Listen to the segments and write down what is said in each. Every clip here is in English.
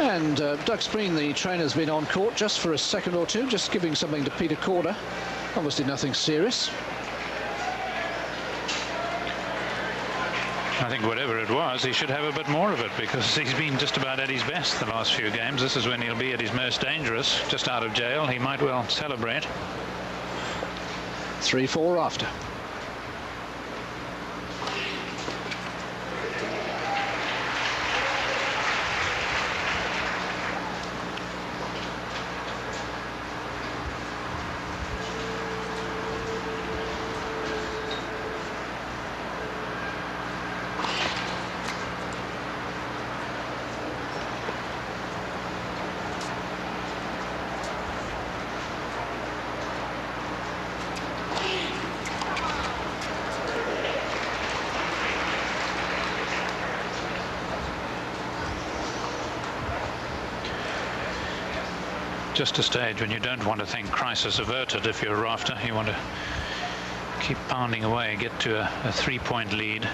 And Doug Spreen, the trainer, has been on court just for a second or two, just giving something to Peter Korda. Obviously nothing serious. I think whatever it was, he should have a bit more of it, because he's been just about at his best the last few games. This is when he'll be at his most dangerous, just out of jail. He might well celebrate. 3-4 Rafter. Just a stage when you don't want to think crisis averted. If you're a Rafter, you want to keep pounding away, get to a 3-point lead.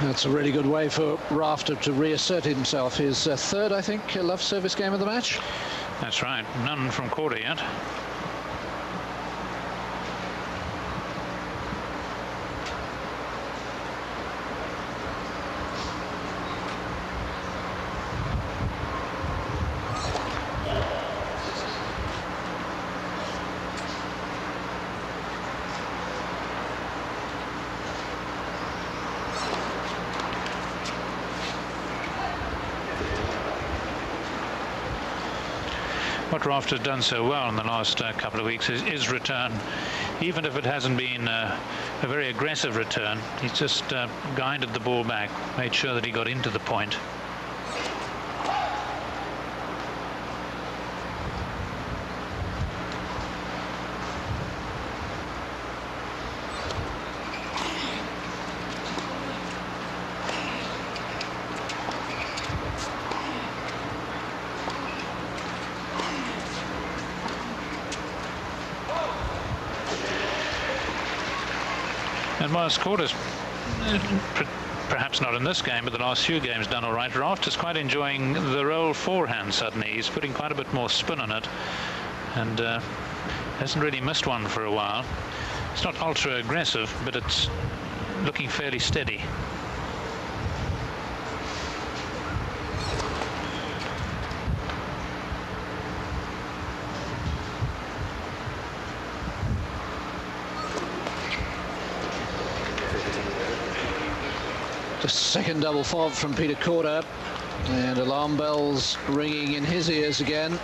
That's a really good way for Rafter to reassert himself. His third, I think, love service game of the match. That's right. None from Korda yet. What Rafter's done so well in the last couple of weeks is return. Even if it hasn't been a very aggressive return, he's just guided the ball back, made sure that he got into the point. And whilst Korda's perhaps not in this game, but the last few games done all right, Rafter's quite enjoying the roll forehand suddenly. He's putting quite a bit more spin on it, and hasn't really missed one for a while. It's not ultra aggressive, but it's looking fairly steady. The second double fault from Peter Korda, and alarm bells ringing in his ears again.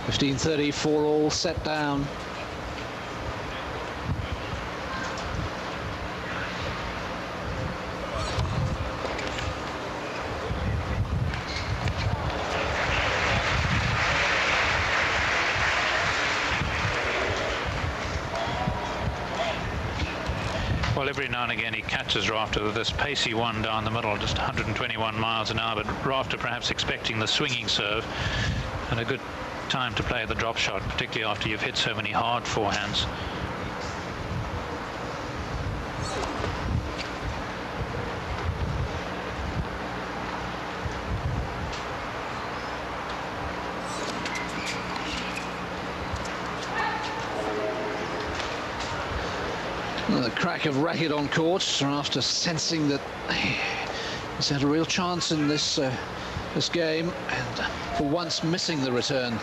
15:30, 4-all, set down. Well, every now and again he catches Rafter with this pacey one down the middle, just 121 miles an hour, but Rafter perhaps expecting the swinging serve, and a good time to play the drop shot, particularly after you've hit so many hard forehands. The crack of racket on court after sensing that he's had a real chance in this game, and for once missing the return.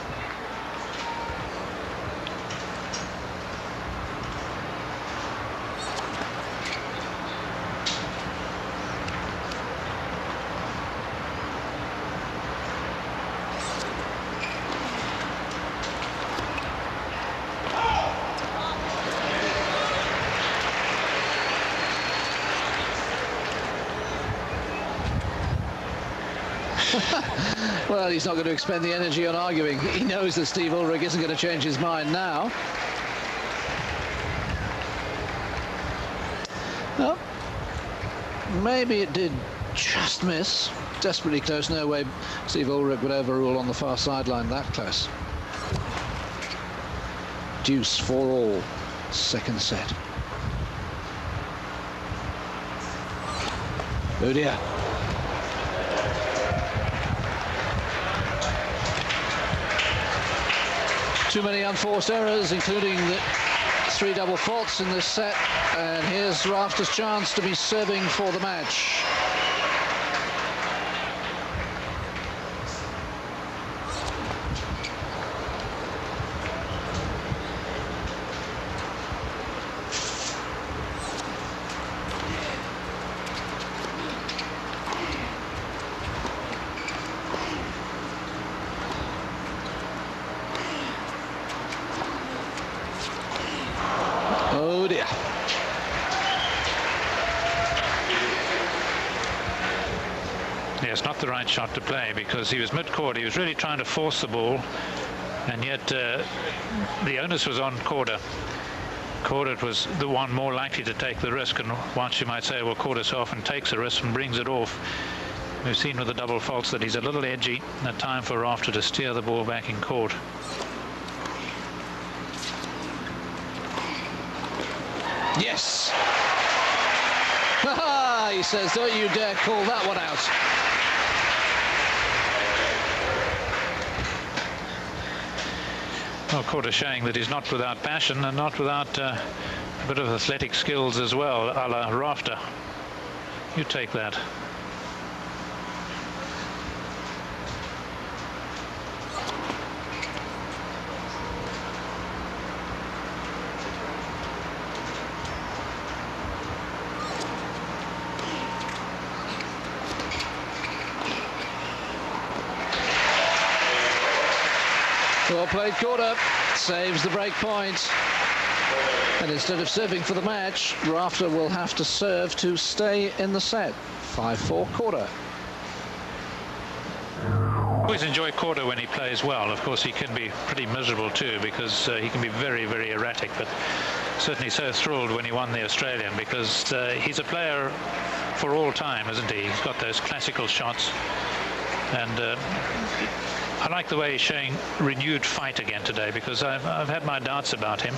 Well, he's not going to expend the energy on arguing. He knows that Steve Ulrich isn't going to change his mind now. Well, maybe it did just miss. Desperately close. No way Steve Ulrich would overrule on the far sideline that close. Deuce 4-all, second set. Oh dear. Too many unforced errors, including the 3 double faults in this set. And here's Rafter's chance to be serving for the match. Oh dear. Yes, not the right shot to play, because he was mid-court. He was really trying to force the ball, and yet the onus was on Korda. Korda was the one more likely to take the risk, and once you might say, well, Korda so often takes a risk and brings it off. We've seen with the double faults that he's a little edgy. A time for Rafter to steer the ball back in court. Yes. Ha-ha, he says, don't you dare call that one out. Well, Korda showing that he's not without passion and not without a bit of athletic skills as well, a la Rafter. You take that. Well played, Korda. Saves the break point. And instead of serving for the match, Rafter will have to serve to stay in the set. 5-4 Korda. Always enjoy Korda when he plays well. Of course, he can be pretty miserable too, because he can be very, very erratic, but certainly so thrilled when he won the Australian, because he's a player for all time, isn't he? He's got those classical shots, and I like the way he's showing renewed fight again today, because I've had my doubts about him.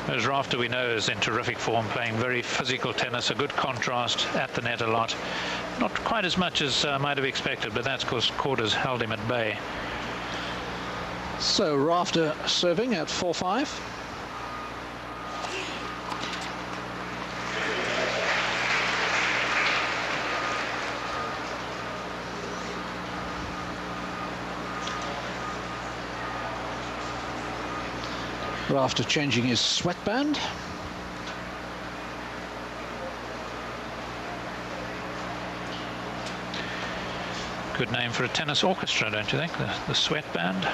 Whereas Rafter, we know, is in terrific form, playing very physical tennis, a good contrast at the net a lot. Not quite as much as I might have expected, but that's because Korda's held him at bay. So Rafter serving at 4-5. Rafter changing his sweatband. Good name for a tennis orchestra, don't you think? The sweatband.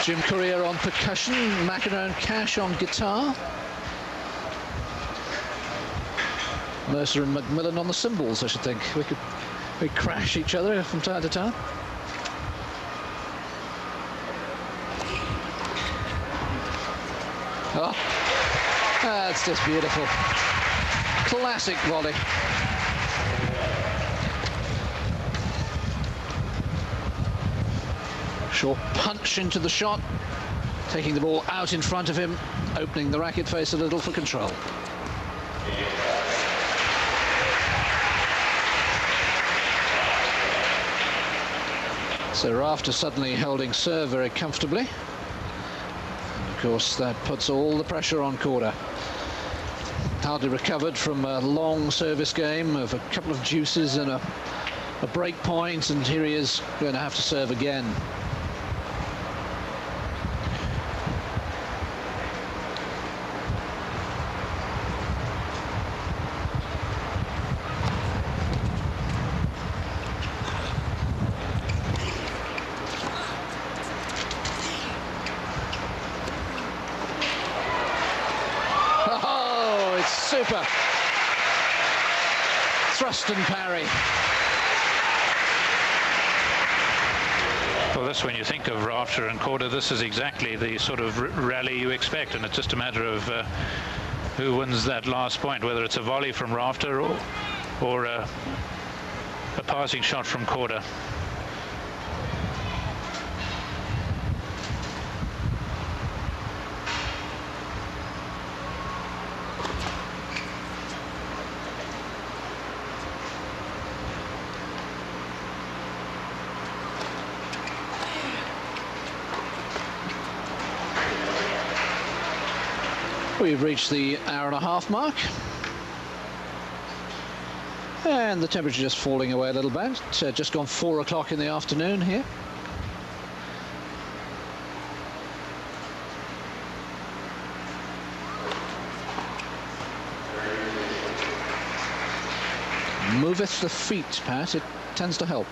Jim Courier on percussion, Macaron Cash on guitar. Mercer and Macmillan on the cymbals, I should think. We crash each other from time to time. Oh, that's just beautiful. Classic volley. Short punch into the shot, taking the ball out in front of him, opening the racket face a little for control. So Rafter suddenly holding serve very comfortably. And of course, that puts all the pressure on Korda. Hardly recovered from a long service game of a couple of deuces and a break point, and here he is going to have to serve again. Super. thrust and parry. Well, this, when you think of Rafter and Korda, this is exactly the sort of rally you expect, and it's just a matter of who wins that last point, whether it's a volley from Rafter or a passing shot from Korda. We've reached the hour-and-a-half mark, and the temperature just falling away a little bit. It's just gone 4 o'clock in the afternoon here. Moveth the feet, Pat. It tends to help.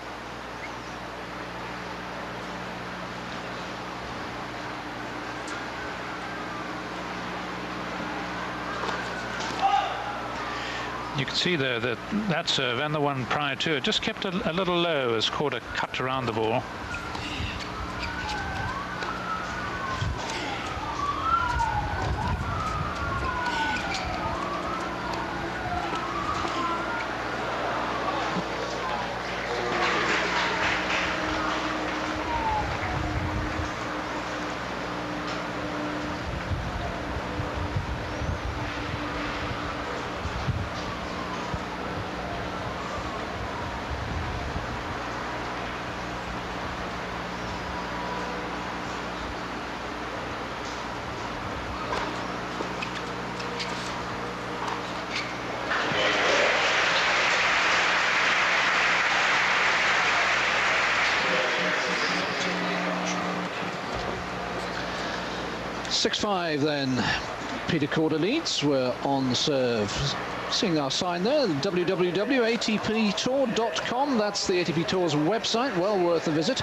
You can see there that serve and the one prior to it just kept a little low as Korda cut around the ball. .65 then. Peter Korda leads. We're on the serve. Seeing our sign there, www.atptour.com. That's the ATP Tour's website. Well worth a visit.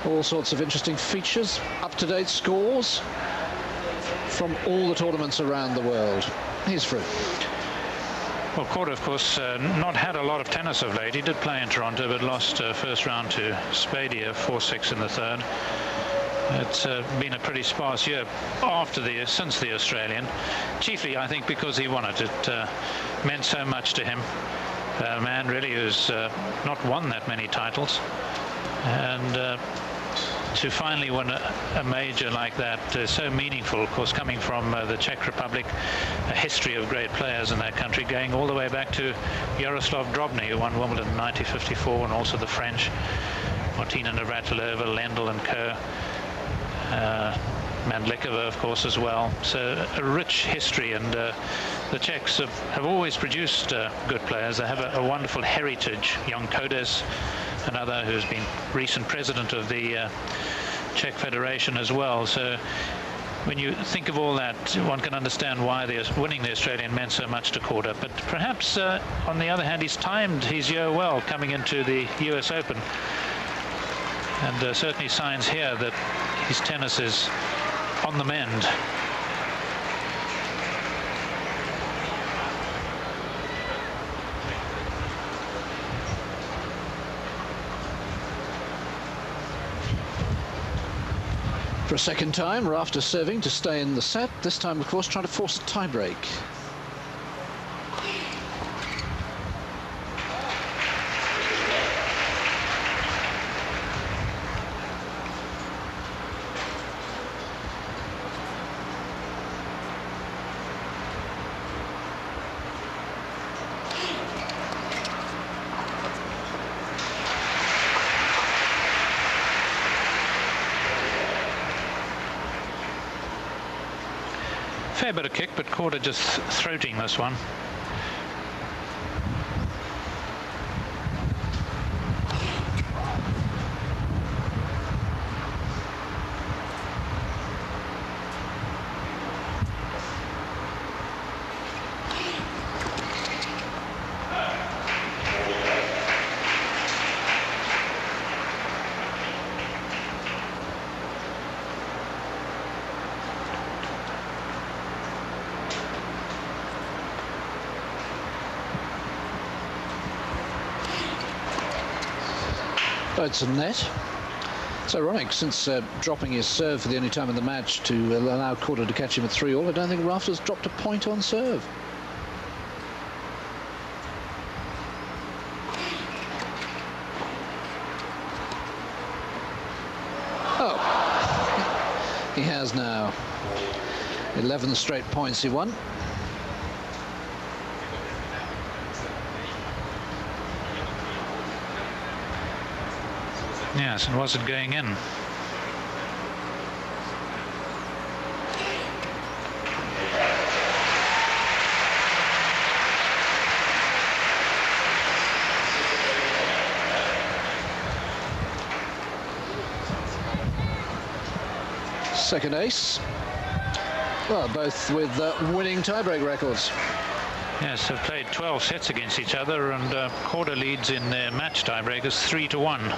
All sorts of interesting features, up-to-date scores from all the tournaments around the world. He's through. Well, Korda, of course, not had a lot of tennis of late. He did play in Toronto, but lost first round to Spadia, 4-6 in the third. It's been a pretty sparse year since the Australian, chiefly I think because he won it. It meant so much to him. A man really who's not won that many titles, and to finally win a major like that is so meaningful. Of course, coming from the Czech Republic, a history of great players in that country, going all the way back to Jaroslav Drobny, who won Wimbledon in 1954, and also the French, Martina Navratilova, Lendl and Kerr. Mandlikova, of course, as well. So a rich history, and the Czechs have always produced good players. They have a wonderful heritage. Young Kodes, another who's been recent president of the Czech Federation as well. So when you think of all that, one can understand why winning the Australian meant so much to Korda. But perhaps, on the other hand, he's timed his year well coming into the US Open. And certainly signs here that his tennis is on the mend. For a second time, Rafter serving to stay in the set. This time, of course, trying to force a tie-break. Fair bit of kick, but Korda just throating this one. Oh, it's a net. It's ironic, since dropping his serve for the only time in the match to allow Korda to catch him at 3-all, I don't think Rafter's dropped a point on serve. Oh, he has now 11 straight points he won. Yes, and was it going in? Second ace. Well, both with winning tiebreak records. Yes, have played 12 sets against each other, and Korda leads in their match tiebreakers 3-1.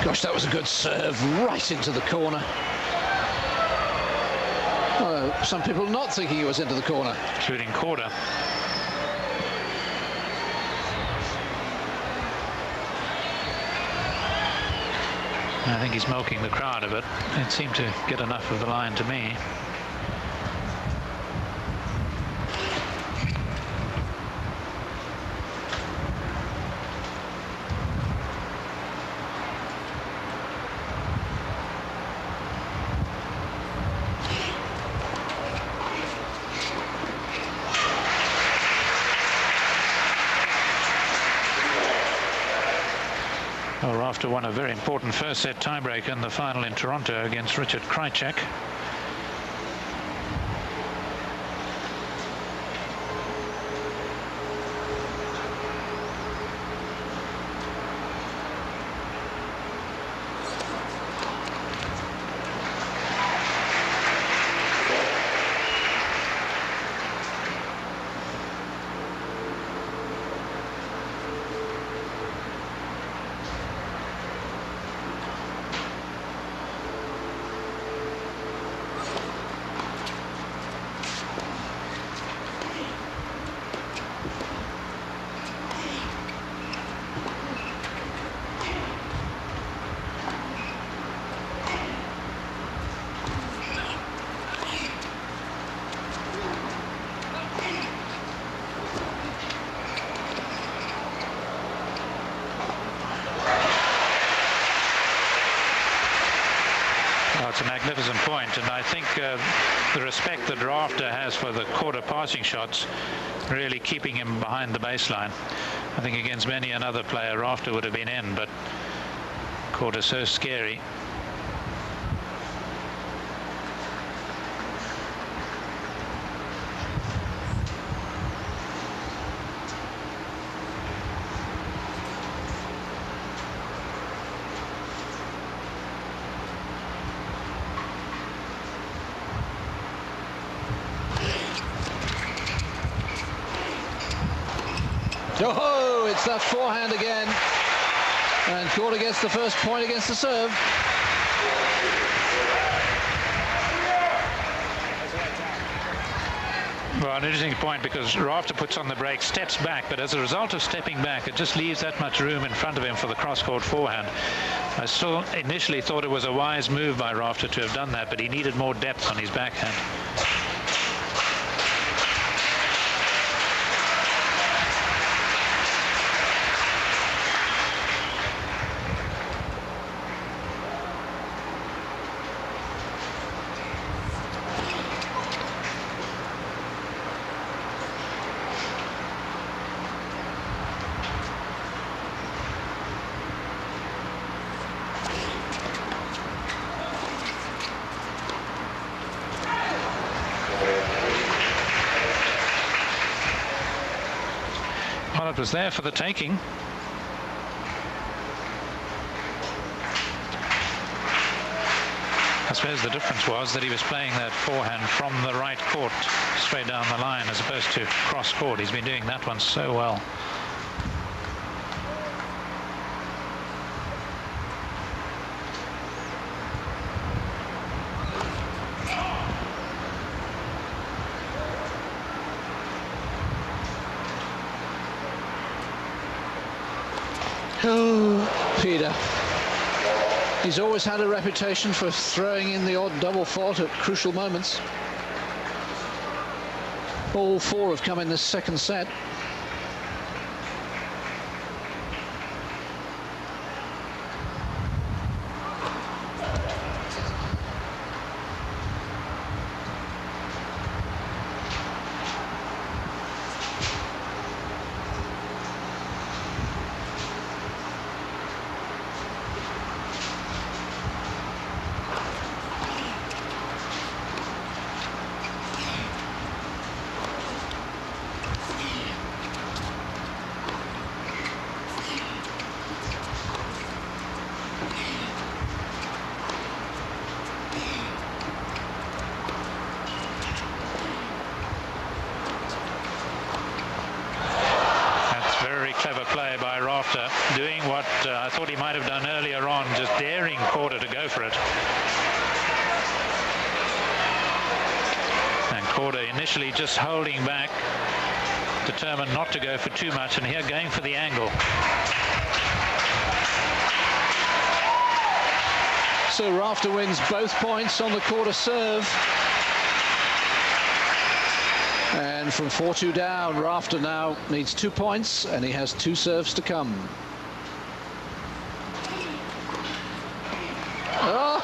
Gosh, that was a good serve right into the corner. Well, some people not thinking he was into the corner, including Korda. I think he's milking the crowd a bit. It seemed to get enough of the line to me. Well, Rafter won a very important first set tiebreaker in the final in Toronto against Richard Krajicek. It's a magnificent point, and I think the respect that Rafter has for the Korda passing shots really keeping him behind the baseline. I think against many another player Rafter would have been in, but Korda's so scary. Oh, it's that forehand again, and Korda gets the first point against the serve. Well, an interesting point, because Rafter puts on the brake, steps back, but as a result of stepping back, it just leaves that much room in front of him for the cross-court forehand. I still initially thought it was a wise move by Rafter to have done that, but he needed more depth on his backhand. it was there for the taking. I suppose the difference was that he was playing that forehand from the right court straight down the line as opposed to cross court. He's been doing that one so well. Oh, Peter. He's always had a reputation for throwing in the odd double fault at crucial moments. All four have come in this second set. Clever play by Rafter, doing what I thought he might have done earlier on, just daring Korda to go for it. And Korda initially just holding back, determined not to go for too much, and here going for the angle. So Rafter wins both points on the Korda serve. And from 4-2 down, Rafter now needs 2 points, and he has 2 serves to come. Oh!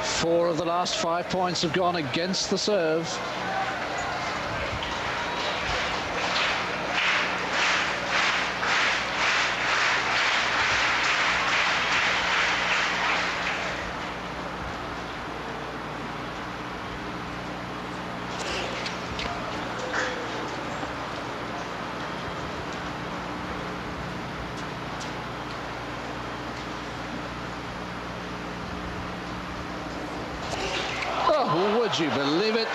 Four of the last 5 points have gone against the serve. Oh, would you believe it?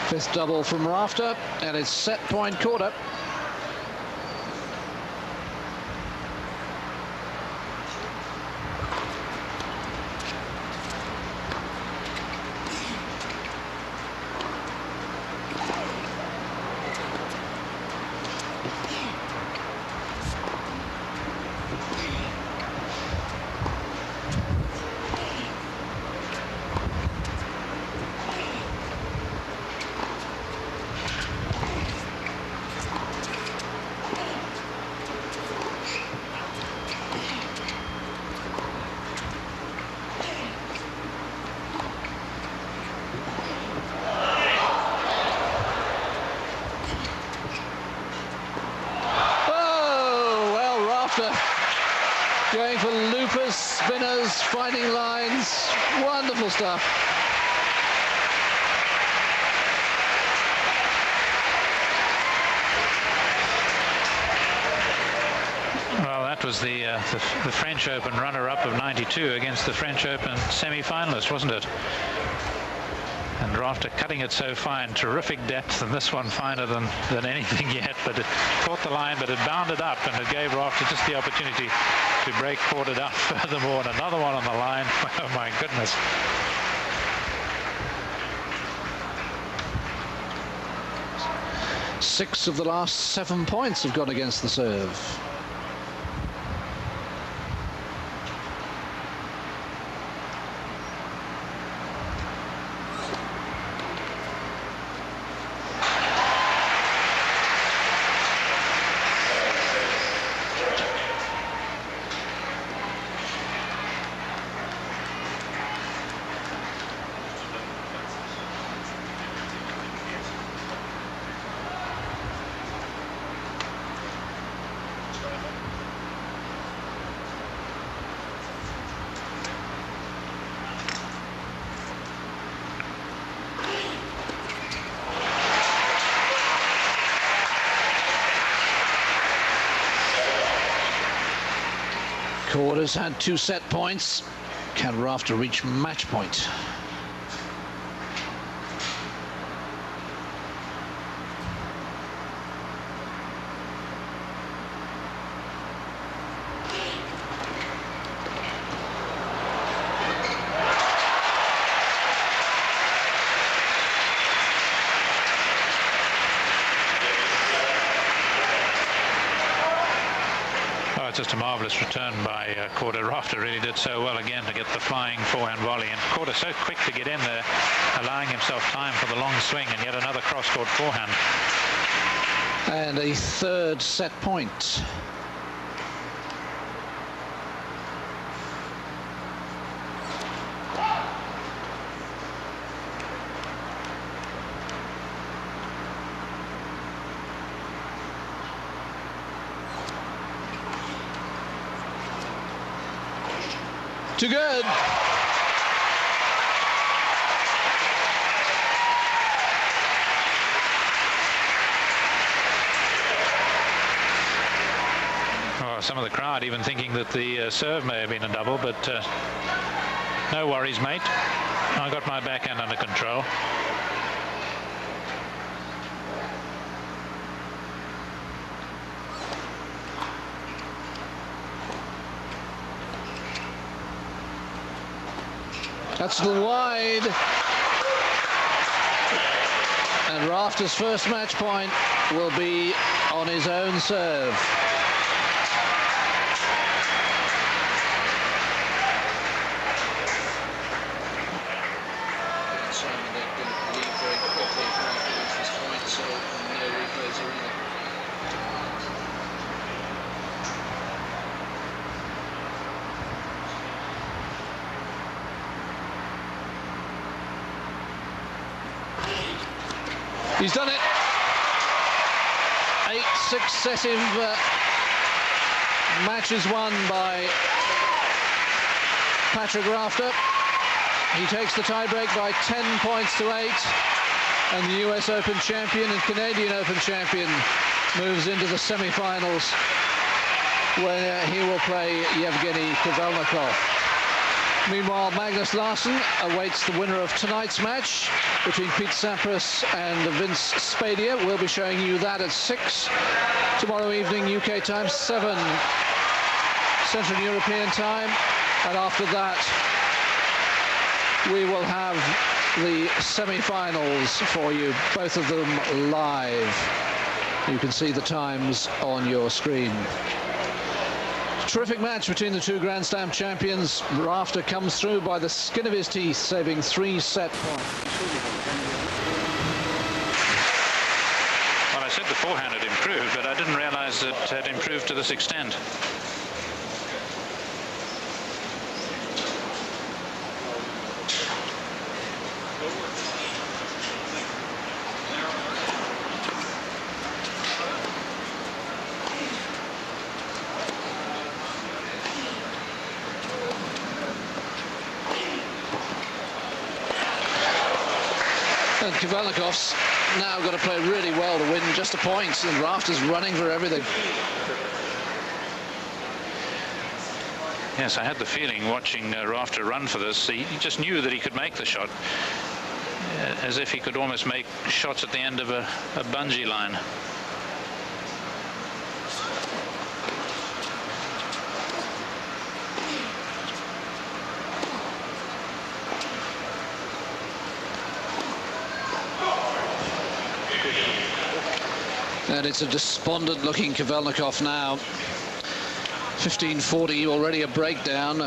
Fifth double from Rafter, and it's set point Korda. Going for loopers, spinners, finding lines. Wonderful stuff. Well, that was the French Open runner-up of '92 against the French Open semi-finalist, wasn't it? And Rafter cutting it so fine, terrific depth, and this one finer than anything yet. But it caught the line, but it bounded up, and it gave Rafter just the opportunity to break Korda down furthermore. And another one on the line. Oh my goodness. Six of the last 7 points have gone against the serve. Korda's had 2 set points. Can Rafter reach match point? Just a marvellous return by Korda. Rafter really did so well again to get the flying forehand volley, and Korda so quick to get in there, allowing himself time for the long swing, and yet another cross-court forehand. And a 3rd set point. Too good. Oh, some of the crowd even thinking that the serve may have been a double, but no worries, mate. I got my backhand under control. That's a little wide. And Rafter's first match point will be on his own serve. He's done it. 8 successive matches won by Patrick Rafter. He takes the tiebreak by 10 points to 8, and the US Open champion and Canadian Open champion moves into the semi-finals, where he will play Yevgeny Kafelnikov. Meanwhile, Magnus Larsson awaits the winner of tonight's match between Pete Sampras and Vince Spadea. We'll be showing you that at 6 tomorrow evening, UK time, 7 Central European time. And after that, we will have the semi-finals for you, both of them live. You can see the times on your screen. Terrific match between the 2 Grand Slam champions. Rafter comes through by the skin of his teeth, saving 3 set points. Well, I said the forehand had improved, but I didn't realize it had improved to this extent. And Kafelnikov's now got to play really well to win just a point, and Rafter's running for everything. Yes, I had the feeling watching Rafter run for this, he just knew that he could make the shot, as if he could almost make shots at the end of a bungee line. And it's a despondent-looking Kafelnikov now. 15-40, already a breakdown.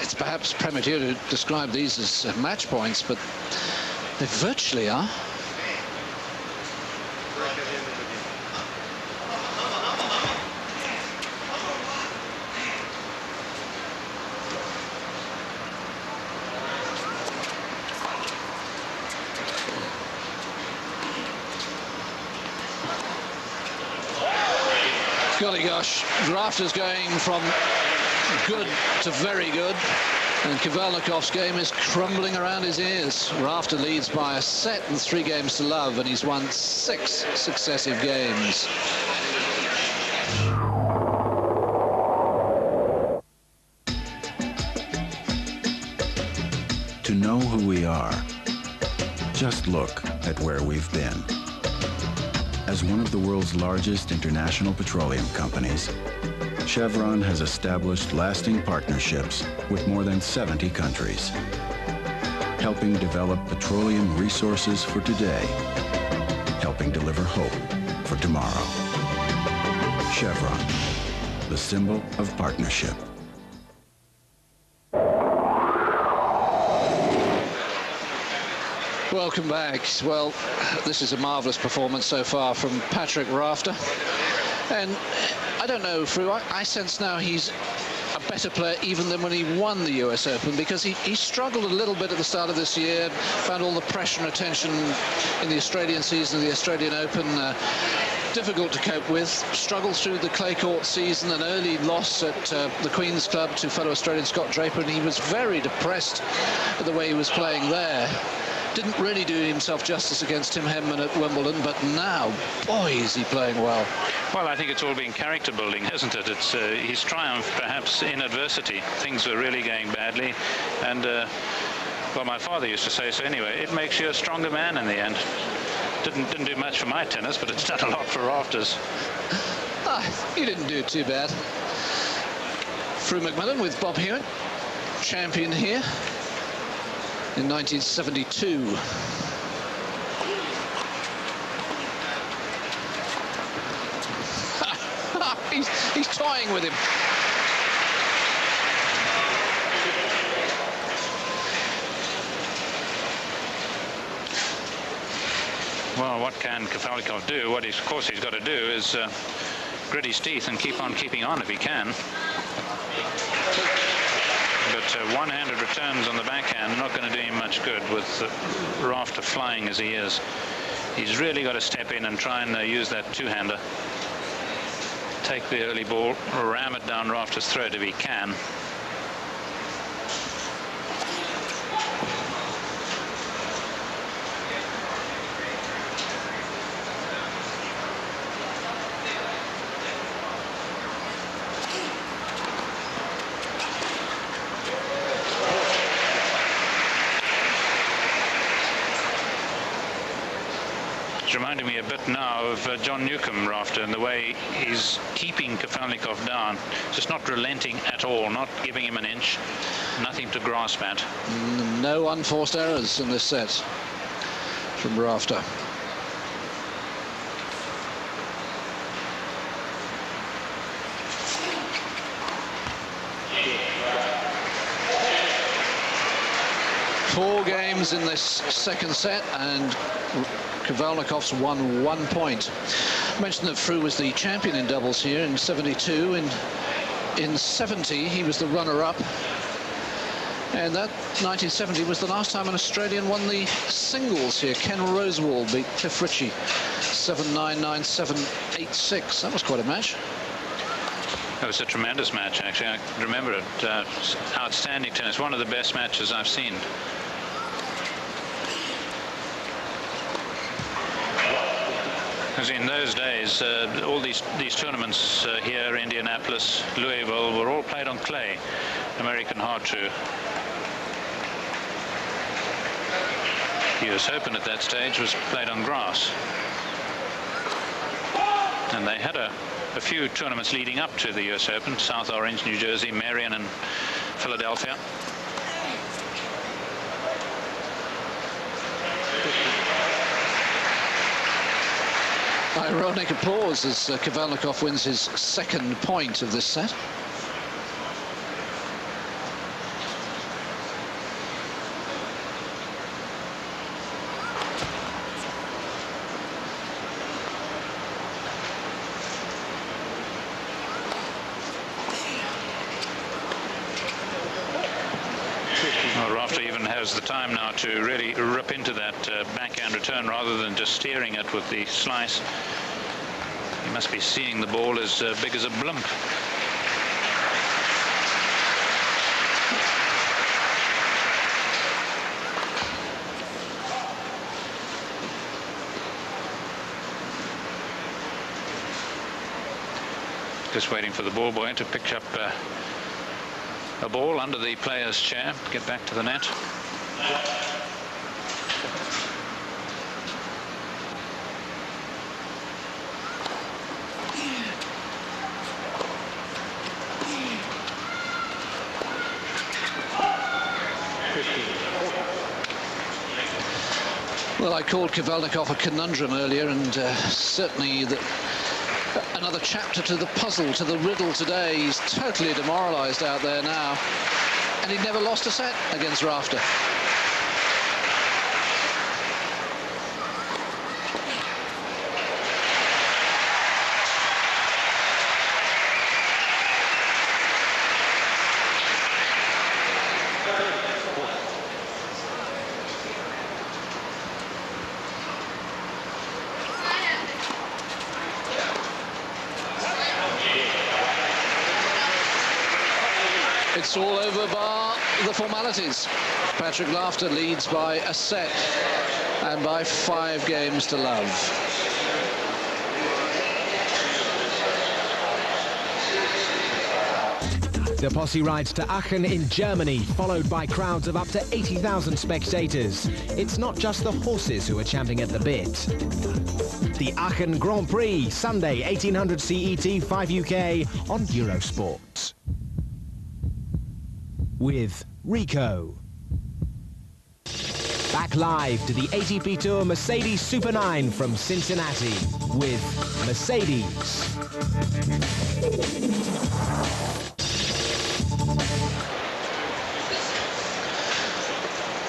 It's perhaps premature to describe these as match points, but they virtually are. Golly gosh, Rafter's going from good to very good, and Kafelnikov's game is crumbling around his ears. Rafter leads by a set and 3 games to love, and he's won 6 successive games. are. Just look at where we've been. As one of the world's largest international petroleum companies, Chevron has established lasting partnerships with more than 70 countries, helping develop petroleum resources for today, helping deliver hope for tomorrow. Chevron, the symbol of partnership. Welcome back. Well, this is a marvellous performance so far from Patrick Rafter. And I don't know, Fru, I sense now he's a better player even than when he won the US Open, because he struggled a little bit at the start of this year, found all the pressure and attention in the Australian season, the Australian Open, difficult to cope with, struggled through the clay court season, an early loss at the Queen's Club to fellow Australian Scott Draper, and he was very depressed at the way he was playing there. Didn't really do himself justice against Tim Henman at Wimbledon, but now, boy, is he playing well. Well, I think it's all been character building, isn't it? It's his triumph, perhaps, in adversity. Things were really going badly, and, well, my father used to say so anyway, it makes you a stronger man in the end. Didn't do much for my tennis, but it's done a lot for Rafters. You didn't do too bad. Fru McMillan with Bob Hewitt, champion here in 1972. he's toying with him. Well, what can Kafelnikov do? What of course he's got to do is grit his teeth and keep on keeping on if he can. But one-handed returns on the backhand not going to do him much good with Rafter flying as he is. He's really got to step in and try and use that two-hander. Take the early ball, ram it down Rafter's throat if he can. Reminding me a bit now of John Newcombe, Rafter, and the way he's keeping Kafelnikov down, just not relenting at all, not giving him an inch, nothing to grasp at. No unforced errors in this set from Rafter. Four games in this second set, and Kafelnikov's won 1 point. I mentioned that Fru was the champion in doubles here in 72. In 70, he was the runner-up. And that 1970 was the last time an Australian won the singles here. Ken Rosewall beat Cliff Ritchie 7-9, 9-7, 8-6. That was quite a match. It was a tremendous match, actually. I remember it. Outstanding tennis. One of the best matches I've seen. Because in those days, all these tournaments here, Indianapolis, Louisville, were all played on clay, American hard true. The US Open at that stage was played on grass. And they had a few tournaments leading up to the US Open, South Orange, New Jersey, Marion and Philadelphia. Ironic applause as Kafelnikov wins his second point of this set. Well, Rafter even has the time now to really rip into that backhand return rather than just steering it with the slice. He must be seeing the ball as big as a blimp. Just waiting for the ball boy to pick up a ball under the player's chair, get back to the net. Well, I called Kafelnikov a conundrum earlier, and certainly another chapter to the puzzle, to the riddle today. He's totally demoralised out there now, and he never lost a set against Rafter. It's all over bar the formalities. Patrick Rafter leads by a set and by 5 games to love. The posse rides to Aachen in Germany, followed by crowds of up to 80,000 spectators. It's not just the horses who are champing at the bit. The Aachen Grand Prix, Sunday, 1800 CET, 5 UK on Eurosport. With Rico. Back live to the ATP Tour Mercedes Super 9 from Cincinnati with Mercedes.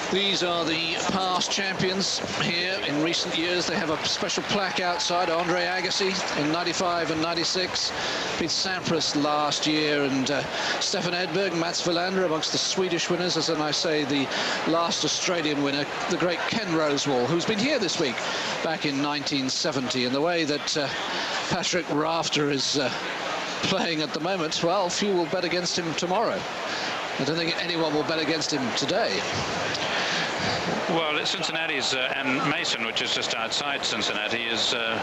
These are the past champions here in recent years. They have a special plaque outside. Andre Agassi in 95 and 96. Beat Sampras last year, and Stefan Edberg, Mats Wilander amongst the Swedish winners, as I say, the last Australian winner, the great Ken Rosewall, who's been here this week back in 1970. And the way that Patrick Rafter is playing at the moment, well, few will bet against him tomorrow. I don't think anyone will bet against him today. Well, Cincinnati's and Mason, which is just outside Cincinnati, is a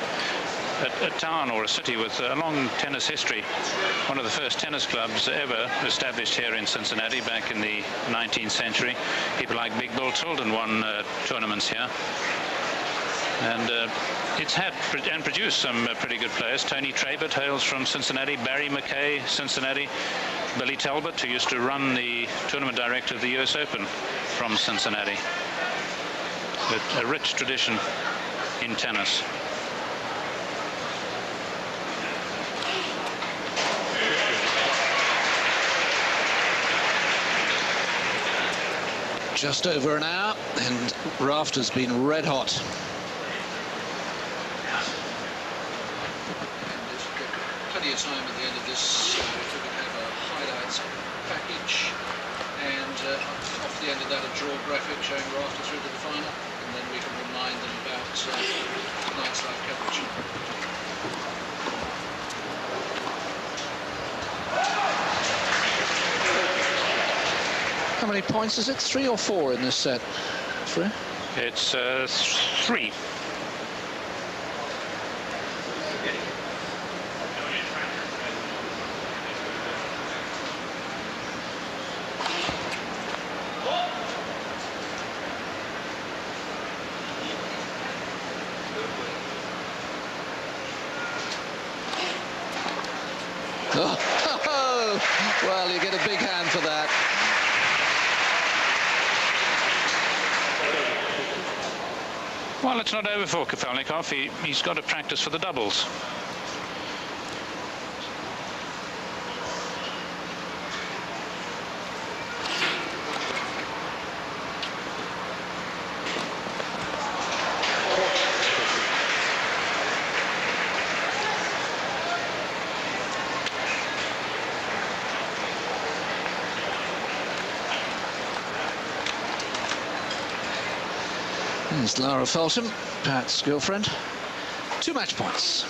town or a city with a long tennis history. One of the first tennis clubs ever established here in Cincinnati back in the 19th century. People like Big Bill Tilden won tournaments here. And it's had and produced some pretty good players. Tony Trabert hails from Cincinnati, Barry McKay, Cincinnati, Billy Talbot, who used to run the tournament director of the US Open, from Cincinnati. A rich tradition in tennis. Just over an hour, and Rafter's been red hot. Plenty of time at the end of this, if we could have a highlights package, and off the end of that a draw graphic showing Rafter through to the final, and then we can remind them about tonight's live coverage. How many points is it? 3 or 4 in this set? 3? It's 3. Oh, well, you get a big hand for that. Well, it's not over for Kafelnikov. He's got to practice for the doubles. There's Lara Felton, Pat's girlfriend. 2 match points.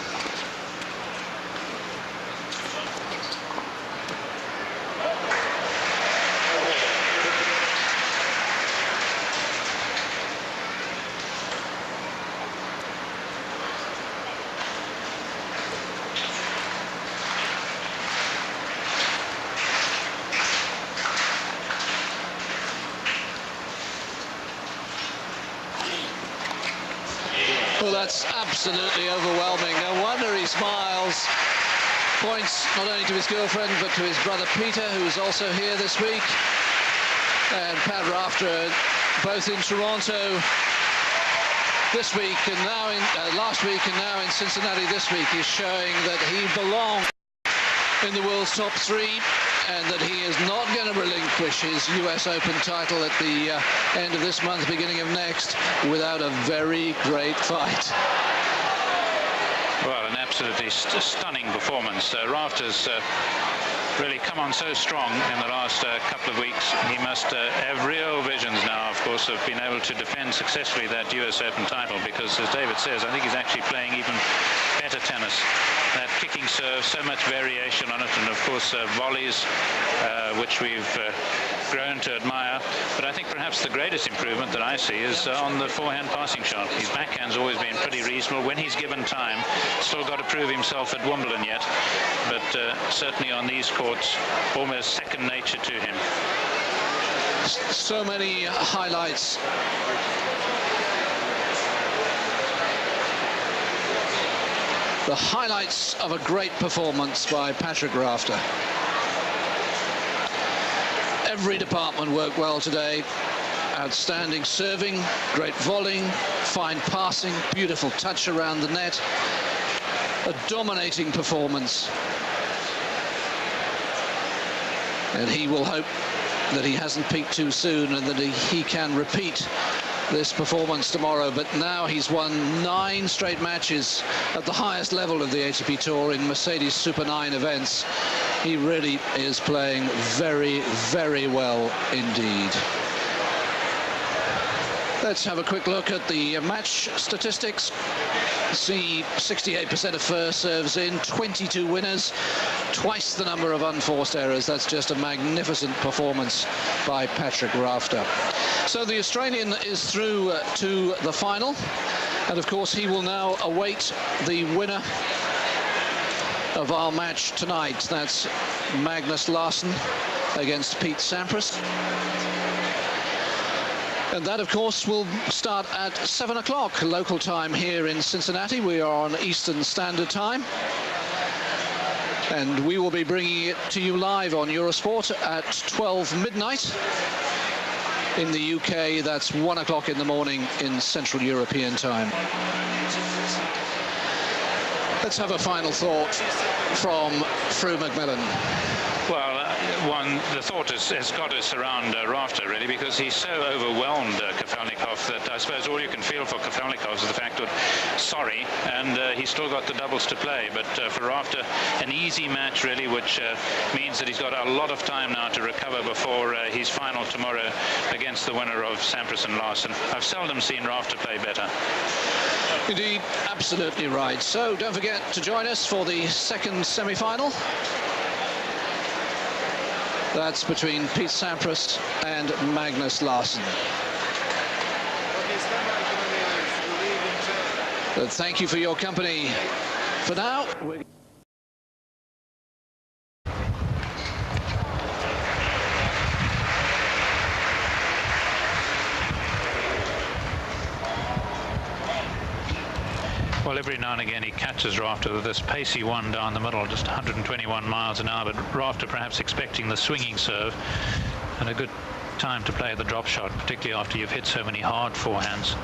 Well, that's absolutely overwhelming. No wonder he smiles. Points not only to his girlfriend, but to his brother Peter, who's also here this week. And Pat Rafter, both in Toronto this week and now in last week and now in Cincinnati this week is showing that he belongs in the world's top 3 and that he is not going to relinquish his US Open title at the end of this month, beginning of next, without a very great fight. Well, an absolutely stunning performance. Rafter's really come on so strong in the last couple of weeks. He must have real visions now, of course, of being able to defend successfully that US Open title, because, as David says, I think he's actually playing even better tennis. That kicking serve, so much variation on it, and of course volleys, which we've grown to admire. But I think perhaps the greatest improvement that I see is on the forehand passing shot. His backhand's always been pretty reasonable when he's given time. Still got to prove himself at Wimbledon yet, but certainly on these courts, almost second nature to him. So many highlights. The highlights of a great performance by Patrick Rafter. Every department worked well today. Outstanding serving, great volleying, fine passing, beautiful touch around the net. A dominating performance. And he will hope that he hasn't peaked too soon and that he can repeat this performance tomorrow. But now he's won 9 straight matches at the highest level of the ATP Tour in Mercedes Super 9 events. He really is playing very, very well indeed. Let's have a quick look at the match statistics. See, 68% of first serves in, 22 winners, twice the number of unforced errors. That's just a magnificent performance by Patrick Rafter. So the Australian is through to the final, and of course he will now await the winner of our match tonight. That's Magnus Larsson against Pete Sampras. And that, of course, will start at 7 o'clock local time here in Cincinnati. We are on Eastern Standard Time. And we will be bringing it to you live on Eurosport at 12 midnight. In the UK, that's 1 o'clock in the morning in Central European time. Let's have a final thought from Fru McMillan. Well, the thought has got us around Rafter, really, because he's so overwhelmed, Kafelnikov, that I suppose all you can feel for Kafelnikov is the fact that, sorry, and he's still got the doubles to play. But for Rafter, an easy match, really, which means that he's got a lot of time now to recover before his final tomorrow against the winner of Sampras and Larsson. I've seldom seen Rafter play better. Indeed, absolutely right. So don't forget to join us for the second semi-final. That's between Pete Sampras and Magnus Larsson. But thank you for your company. For now, Well, every now and again he catches Rafter with this pacey one down the middle, just 121 miles an hour, but Rafter perhaps expecting the swinging serve, and a good time to play the drop shot, particularly after you've hit so many hard forehands.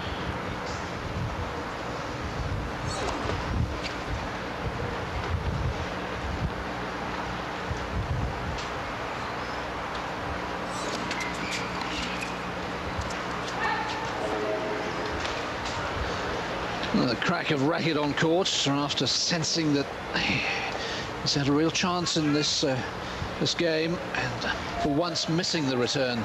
The crack of racket on court after sensing that he's had a real chance in this game, and for once missing the return.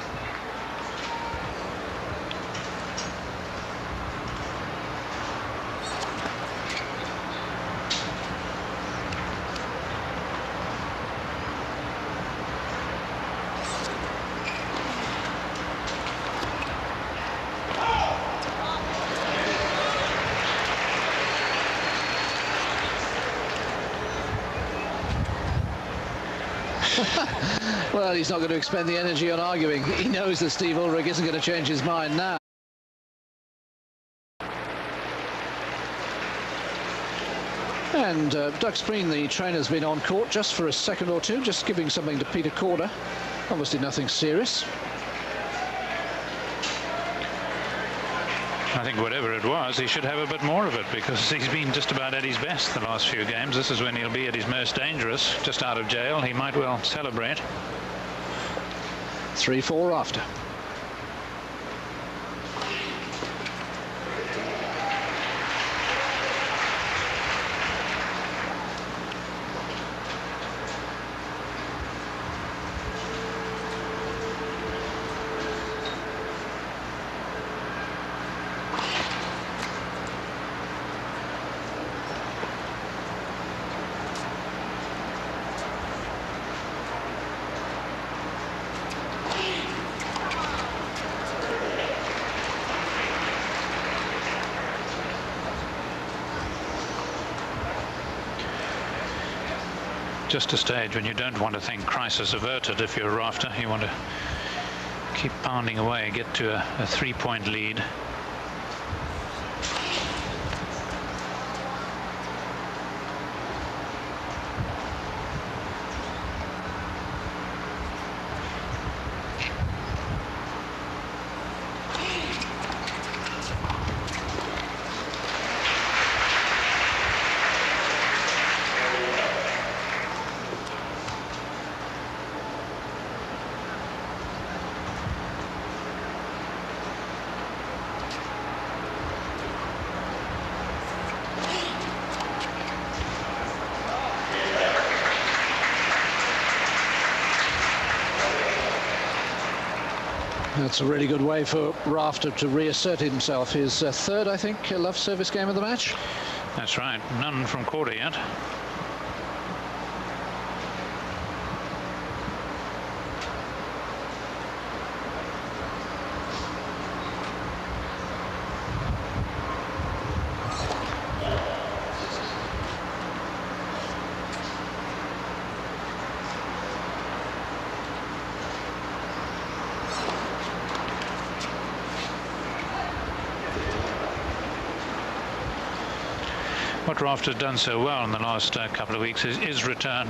Well, he's not going to expend the energy on arguing. He knows that Steve Ulrich isn't going to change his mind now. And Doug Spreen, the trainer, has been on court just for a second or two, just giving something to Peter Korda. Obviously nothing serious. I think whatever it was, he should have a bit more of it, because he's been just about at his best the last few games. This is when he'll be at his most dangerous, just out of jail. He might well celebrate. 3-4 Rafter. Just a stage when you don't want to think crisis averted. If you're a Rafter, you want to keep pounding away, get to a 3-point lead. That's a really good way for Rafter to reassert himself. His third, I think, love service game of the match. That's right. None from Korda yet. What Rafter's done so well in the last couple of weeks is return,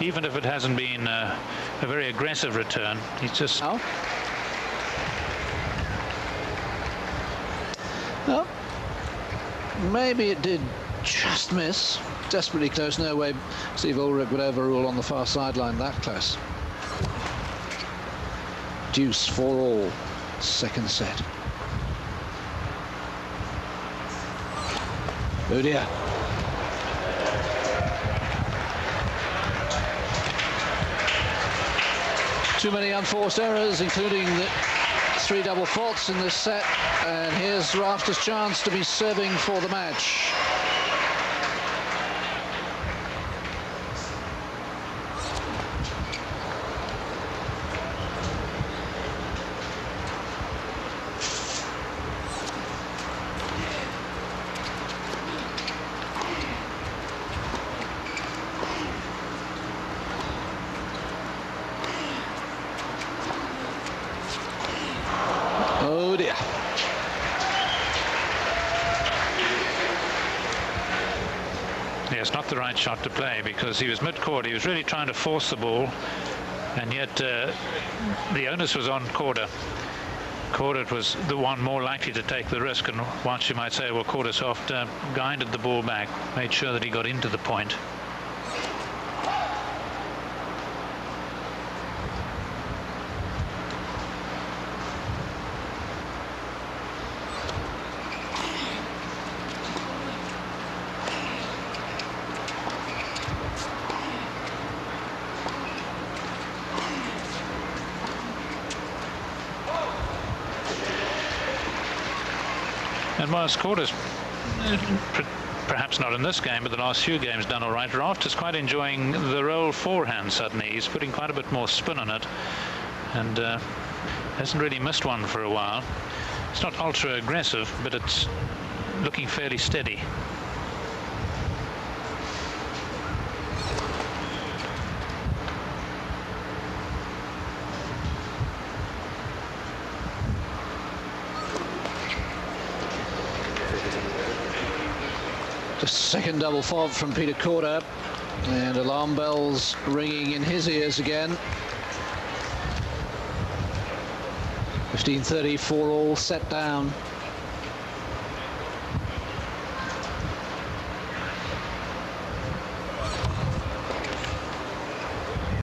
even if it hasn't been a very aggressive return. He's just... Oh. Well, maybe it did just miss. Desperately close. No way Steve Ulrich would overrule on the far sideline that close. Deuce for all. Second set. Oh dear. Too many unforced errors, including the 3 double faults in this set. And here's Rafter's chance to be serving for the match. Oh dear. Yes, not the right shot to play, because he was mid-court. He was really trying to force the ball, and yet the onus was on Korda. Korda was the one more likely to take the risk, and once you might say, well, Korda soft guided the ball back, made sure that he got into the point. And whilst Korda's perhaps not in this game, but the last few games done all right, Rafter's quite enjoying the roll forehand suddenly. He's putting quite a bit more spin on it, and hasn't really missed one for a while. It's not ultra aggressive, but it's looking fairly steady. Just second double fault from Peter Korda, and alarm bells ringing in his ears again. 15-30, 4-all, set down.